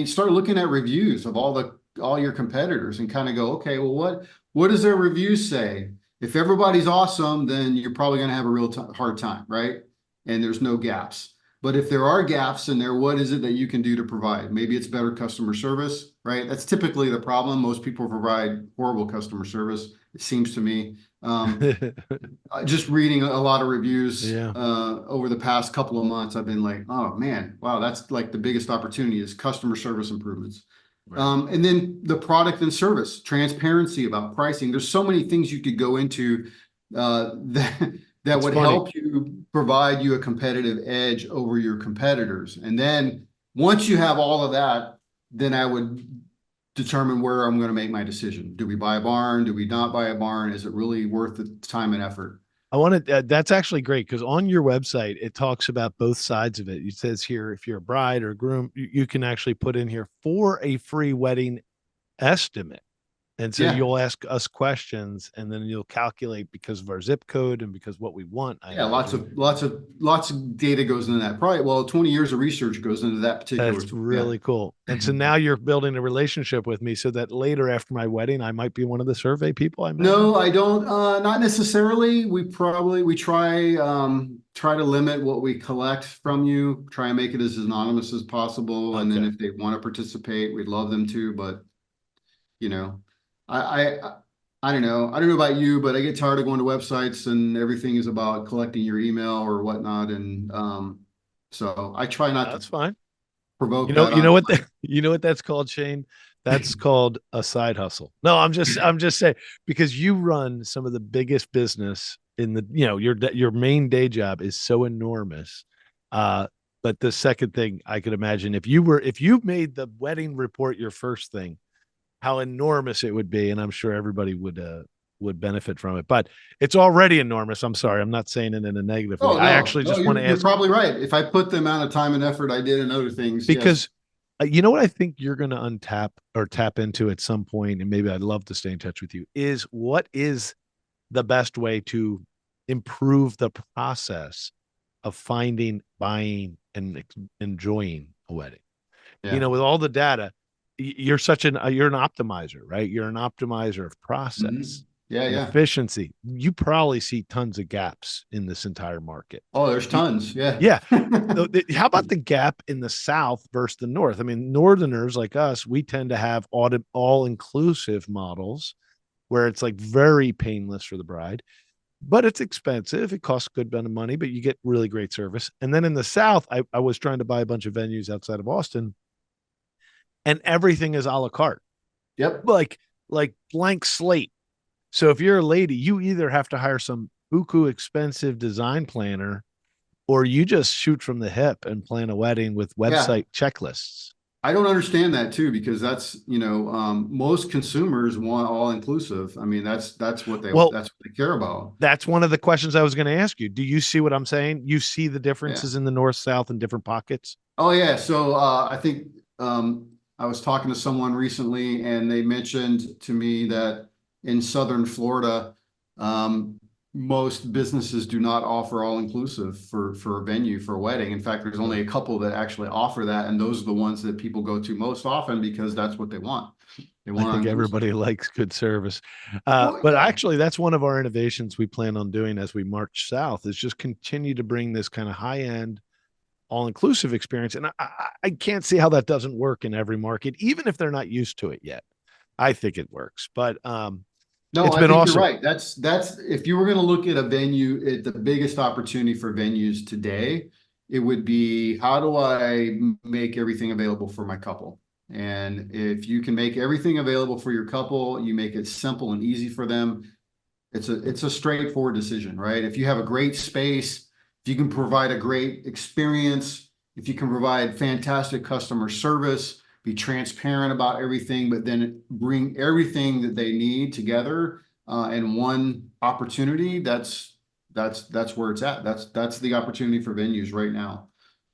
start looking at reviews of all your competitors and kind of go, okay, well, what does their reviews say? If everybody's awesome, then you're probably going to have a real hard time, right? And there's no gaps. But if there are gaps in there, what is it that you can do to provide? Maybe it's better customer service, right? That's typically the problem. Most people provide horrible customer service, it seems to me. Just reading a lot of reviews over the past couple of months, I've been like, oh man, wow, that's like the biggest opportunity is customer service improvements. Right. And then the product and service, transparency about pricing. There's so many things you could go into that would help you provide you a competitive edge over your competitors. And then once you have all of that, then I would determine where I'm going to make my decision. Do we buy a barn? Do we not buy a barn? Is it really worth the time and effort? That's actually great because on your website, it talks about both sides of it. It says here, if you're a bride or a groom, you can actually put in here for a free wedding estimate. And so you'll ask us questions and then you'll calculate because of our zip code and because what we want. Lots of data goes into that. Probably, 20 years of research goes into that particular. That's really cool. And so now you're building a relationship with me so that later after my wedding, I might be one of the survey people. No, I don't. Not necessarily. We try to limit what we collect from you, try and make it as anonymous as possible. Okay. And then if they want to participate, we'd love them to, but I don't know. I don't know about you, but I get tired of going to websites and everything is about collecting your email or whatnot. And so I try not That's fine. Provoke. You know what that's called, Shane? That's called a side hustle. No, I'm just saying because you run some of the biggest business in the, your main day job is so enormous. But the second thing I could imagine, if you made the wedding report your first thing, how enormous it would be, and I'm sure everybody would benefit from it. But it's already enormous. I'm sorry, I'm not saying it in a negative way. Oh, I no, actually no, just want to you're ask, probably right. If I put the amount of time and effort I did in other things, yes. because you know what I think you're going to untap or tap into at some point, and maybe I'd love to stay in touch with you, is what is the best way to improve the process of finding, buying, and enjoying a wedding. Yeah. With all the data, you're you're an optimizer, right? You're an optimizer of process Mhm. Yeah, and yeah. efficiency. You probably see tons of gaps in this entire market. Oh, there's tons. Yeah. Yeah. How about the gap in the South versus the North? I mean, Northerners like us, we tend to have all inclusive models where it's like very painless for the bride, but it's expensive. It costs a good amount of money, but you get really great service. And then in the South, I was trying to buy a bunch of venues outside of Austin, and everything is a la carte, Yep. like blank slate. So if you're a lady, you either have to hire some buku expensive design planner, or you just shoot from the hip and plan a wedding with website checklists. I don't understand that too, because that's, most consumers want all inclusive. I mean, that's what they care about. That's one of the questions I was going to ask you. Do you see what I'm saying? You see the Yeah. differences in the North, South, and different pockets? Oh yeah. So I think I was talking to someone recently, and they mentioned to me that in Southern Florida, most businesses do not offer all inclusive for a venue, for a wedding. In fact, there's only a couple that actually offer that, and those are the ones that people go to most often because that's what they want. They want I think all-inclusive. everybody likes good service. Well, But yeah. actually, that's one of our innovations we plan on doing as we march south, is just continue to bring this kind of high end, all inclusive experience. And I can't see how that doesn't work in every market, even if they're not used to it yet. I think it works. But No, it's I been think awesome. you're right. That's if you were going to look at a venue, the biggest opportunity for venues today, it would be, how do I make everything available for my couple? And if you can make everything available for your couple, you make it simple and easy for them. It's a straightforward decision, right? If you have a great space, if you can provide a great experience, if you can provide fantastic customer service, be transparent about everything, but then bring everything that they need together in one opportunity, that's where it's at. That's the opportunity for venues right now.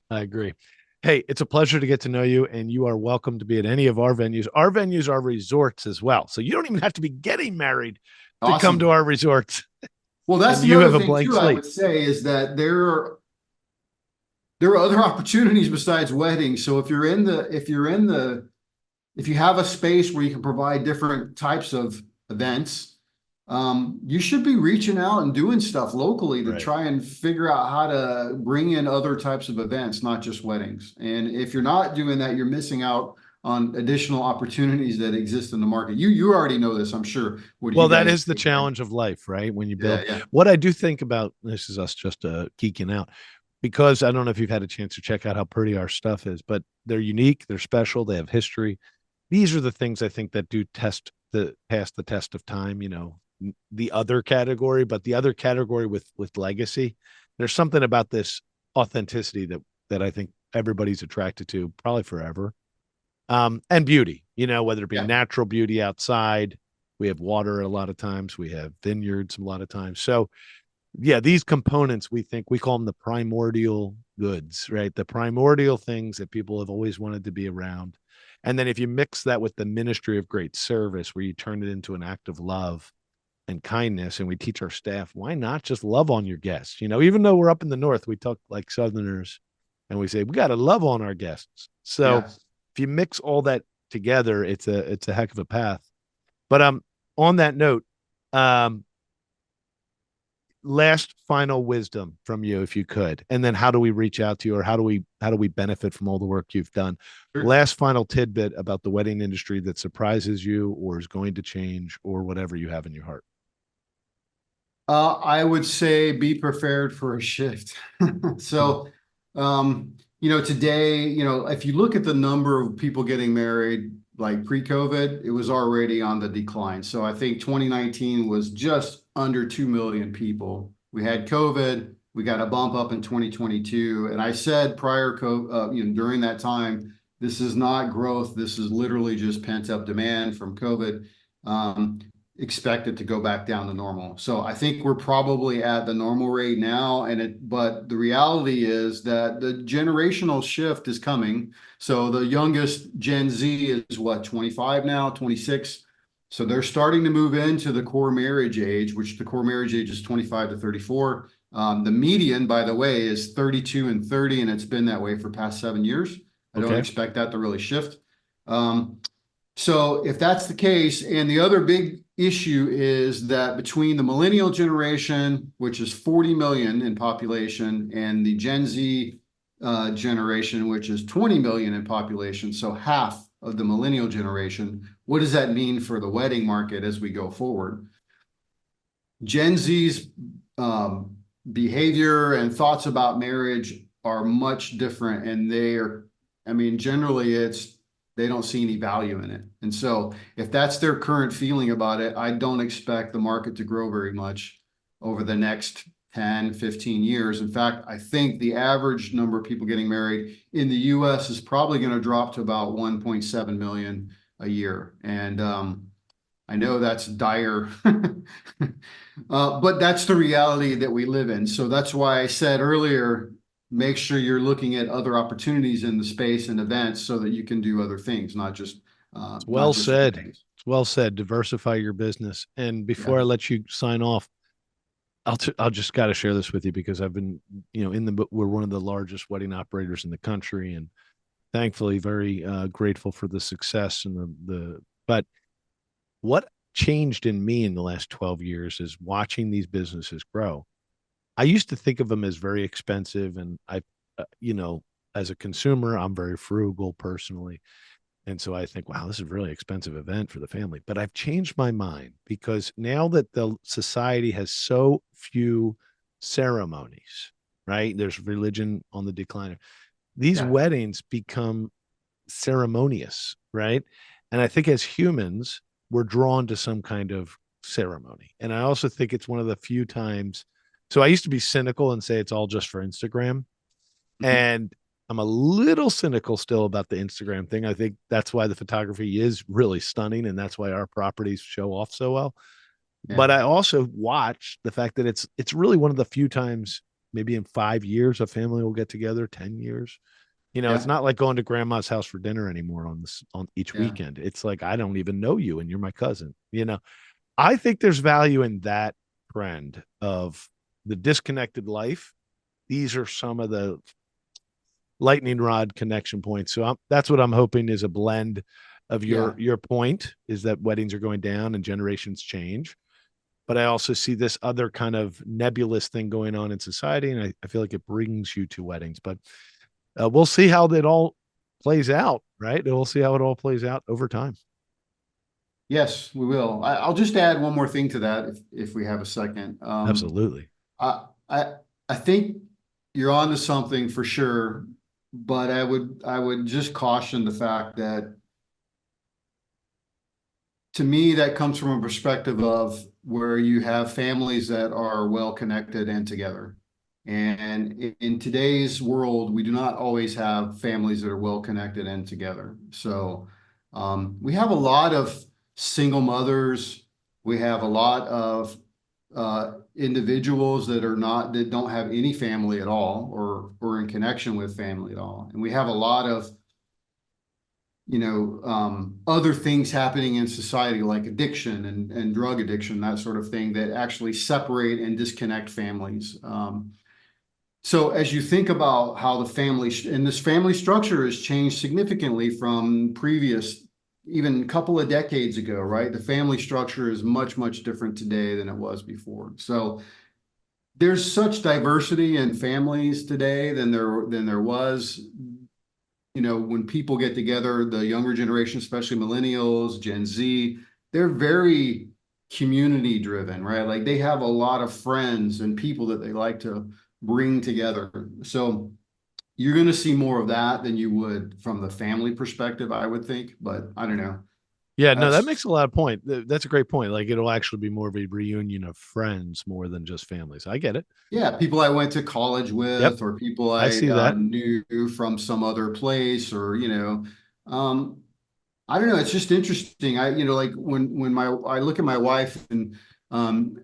I agree. Hey, it's a pleasure to get to know you, and you are welcome to be at any of our venues. Our venues are resorts as well, so you don't even have to be getting married to come to our resorts. Well, that's And the you other have a thing blank too, I slate. would say, is that there are other opportunities besides weddings. So if you have a space where you can provide different types of events, you should be reaching out and doing stuff locally to Right. try and figure out how to bring in other types of events, not just weddings. And if you're not doing that, you're missing out on additional opportunities that exist in the market. You already know this, I'm sure. Well, that is the challenge of life, right? When you build, Yeah. what I do think about, this is us just geeking out, because I don't know if you've had a chance to check out how pretty our stuff is, but they're unique, they're special, they have history. These are the things I think that do pass the test of time, the other category, but the other category with legacy. There's something about this authenticity that I think everybody's attracted to probably forever. And beauty, whether it be natural beauty outside, we have water a lot of times, we have vineyards a lot of times. So yeah, these components, we call them the primordial goods, right? The primordial things that people have always wanted to be around. And then if you mix that with the ministry of great service, where you turn it into an act of love and kindness, and we teach our staff, why not just love on your guests? Even though we're up in the North, we talk like Southerners, and we say, we got to love on our guests. So if you mix all that together, it's a heck of a path. But on that note, last final wisdom from you, if you could, and then how do we reach out to you, or how do we benefit from all the work you've done? Sure. Last final tidbit about the wedding industry that surprises you or is going to change, or whatever you have in your heart. I would say be prepared for a shift. So, today, if you look at the number of people getting married, like pre-COVID, it was already on the decline. So I think 2019 was just under 2 million people. We had COVID, We got a bump up in 2022. And I said during that time, this is not growth. This is literally just pent up demand from COVID. Expect it to go back down to normal. So I think we're probably at the normal rate now. But the reality is that the generational shift is coming. So the youngest Gen Z is what, 25 now, 26. So they're starting to move into the core marriage age, which the core marriage age is 25 to 34. The median, by the way, is 32 and 30, and it's been that way for past 7 years. I don't expect that to really shift. So if that's the case, and the other big issue is that between the millennial generation, which is 40 million in population, and the Gen Z generation, which is 20 million in population, so half of the millennial generation, what does that mean for the wedding market as we go forward? Gen Z's behavior and thoughts about marriage are much different, and generally they don't see any value in it. And so if that's their current feeling about it, I don't expect the market to grow very much over the next 10, 15 years. In fact, I think the average number of people getting married in the US is probably going to drop to about 1.7 million a year. And I know that's dire, but that's the reality that we live in. So that's why I said earlier, make sure you're looking at other opportunities in the space and events so that you can do other things, not just well said. It's well said. Diversify your business. And before I let you sign off, I'll just got to share this with you because I've been, we're one of the largest wedding operators in the country, and thankfully very grateful for the success and but what changed in me in the last 12 years is watching these businesses grow. I used to think of them as very expensive, and as a consumer, I'm very frugal personally. And so I think, wow, this is a really expensive event for the family. But I've changed my mind because now that the society has so few ceremonies, right? There's religion on the decline. These weddings become ceremonious, right? And I think as humans, we're drawn to some kind of ceremony. And I also think it's one of the few times. So I used to be cynical and say it's all just for Instagram. And I'm a little cynical still about the Instagram thing. I think that's why the photography is really stunning, and that's why our properties show off so well. Yeah. But I also watch the fact that it's really one of the few times, maybe in 5 years, a family will get together, 10 years. It's not like going to grandma's house for dinner anymore on each weekend. It's like, I don't even know you and you're my cousin. I think there's value in that trend of the disconnected life. These are some of the lightning rod connection points. So that's what I'm hoping is a blend of your point, is that weddings are going down and generations change. But I also see this other kind of nebulous thing going on in society, and I feel like it brings you to weddings. But we'll see how that all plays out, right? We'll see how it all plays out over time. Yes, we will. I'll just add one more thing to that if we have a second. Absolutely. I think you're onto something for sure, but I would just caution the fact that, to me, that comes from a perspective of where you have families that are well connected and together. And in today's world, we do not always have families that are well connected and together. So we have a lot of single mothers. We have a lot of individuals that don't have any family at all, or in connection with family at all. And we have a lot of other things happening in society, like addiction and drug addiction, that sort of thing, that actually separate and disconnect families. So as you think about how this family structure has changed significantly from previous, even a couple of decades ago, right? The family structure is much, much different today than it was before. So there's such diversity in families today than there was. When people get together, the younger generation, especially millennials, Gen Z, they're very community driven, right? Like they have a lot of friends and people that they like to bring together. So you're going to see more of that than you would from the family perspective, I would think, but I don't know. Yeah, no, that That's- makes a lot of point. That's a great point. Like it'll actually be more of a reunion of friends more than just families. I get it. Yeah, people I went to college with, Yep. or people I see that. knew from some other place, or I don't know. It's just interesting. Like when I look at my wife, and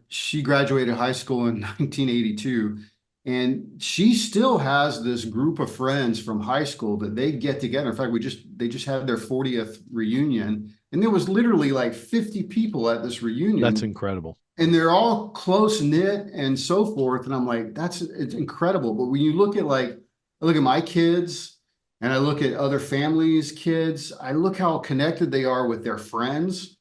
she graduated high school in 1982, and she still has this group of friends from high school that they get together. In fact, they just had their 40th reunion, and there was literally like 50 people at this reunion. That's incredible. And they're all close knit and so forth. And I'm like, it's incredible. But when you look at I look at my kids and I look at other families' kids, I look how connected they are with their friends.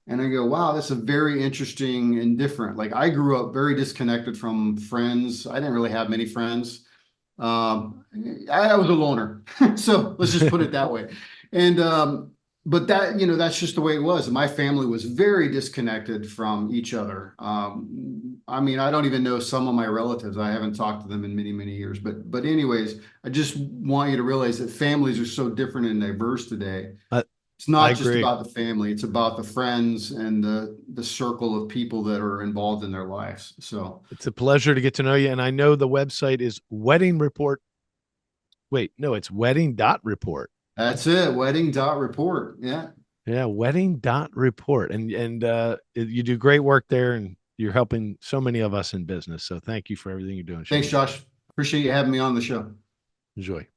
And I go, wow, that's a very interesting and different. Like I grew up very disconnected from friends. I didn't really have many friends. I was a loner. So let's just put it that way. And, but that's just the way it was. My family was very disconnected from each other. I mean, I don't even know some of my relatives. I haven't talked to them in many, many years. But anyways, I just want you to realize that families are so different and diverse today. It's not just about the family. It's about the friends and the circle of people that are involved in their lives. So it's a pleasure to get to know you. And I know the website is Wedding Report. Wait, no, it's wedding.report. That's it. Wedding.report. Yeah. Yeah. Wedding.report. And you do great work there, and you're helping so many of us in business. So thank you for everything you're doing. Thanks, Josh. Appreciate you having me on the show. Enjoy.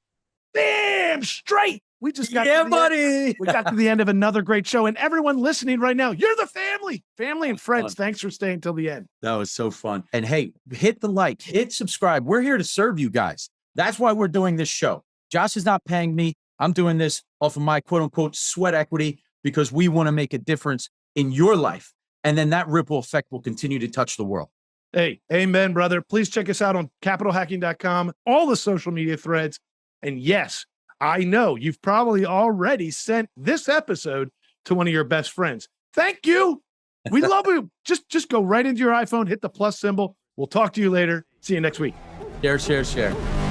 Damn straight. We just got buddy. We got to the end of another great show. And everyone listening right now, you're the family and friends. Thanks for staying till the end. That was so fun. And hey, hit the like, hit subscribe. We're here to serve you guys. That's why we're doing this show. Josh is not paying me. I'm doing this off of my quote unquote sweat equity because we want to make a difference in your life. And then that ripple effect will continue to touch the world. Hey, amen, brother. Please check us out on capitalhacking.com, all the social media threads. And yes, I know you've probably already sent this episode to one of your best friends. Thank you. We love you. Just go right into your iPhone, hit the plus symbol. We'll talk to you later. See you next week. Share.